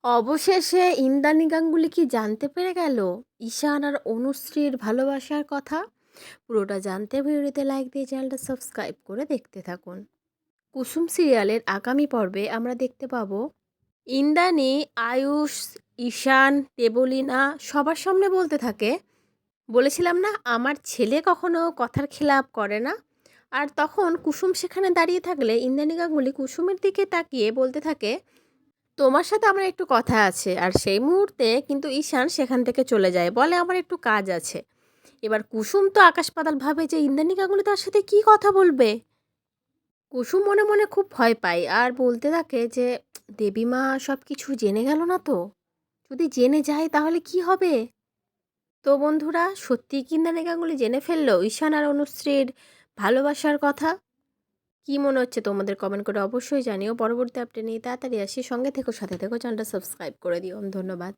অবশেষে ইন্দ্রাণী গাঙ্গুলি কি জানতে পেরে গেল ঈশান আর অনুশ্রীর ভালোবাসার কথা? পুরোটা জানতে ভিডিওতে লাইক দিয়ে চ্যানেলটা সাবস্ক্রাইব করে দেখতে থাকুন। কুসুম সিরিয়ালের আগামী পর্বে আমরা দেখতে পাবো ইন্দ্রাণী, আয়ুষ, ঈশান, দেবলীনা সবার সামনে বলতে থাকে, বলেছিলাম না আমার ছেলে কখনো কথার খেলাপ করে না। আর তখন কুসুম সেখানে দাঁড়িয়ে থাকলে ইন্দ্রাণী গাঙ্গুলি কুসুমের দিকে তাকিয়ে বলতে থাকে, তোমার সাথে আমার একটু কথা আছে। আর সেই মুহূর্তে কিন্তু ঈশান সেখান থেকে চলে যায়, বলে আমার একটু কাজ আছে। এবার কুসুম তো আকাশ পাতাল ভাবে যে ইন্দ্রাণী গাঙ্গুলি তার সাথে কি কথা বলবে। কুসুম মনে মনে খুব ভয় পায় আর বলতে থাকে যে দেবীমা সব কিছু জেনে গেল না তো? যদি জেনে যায় তাহলে কি হবে? তো বন্ধুরা, সত্যি কি ইন্দ্রাণী গাঙ্গুলি জেনে ফেললো ঈশান আর অনুশ্রীর ভালোবাসার কথা? কি মনে হচ্ছে তোমাদের? কমেন্ট করে অবশ্যই জানিও। পরবর্তী আপডেট নিয়ে তাড়াতাড়ি আসি, সঙ্গে থেকো, সাথে থেকো, চ্যানেলটা সাবস্ক্রাইব করে দিও। ধন্যবাদ।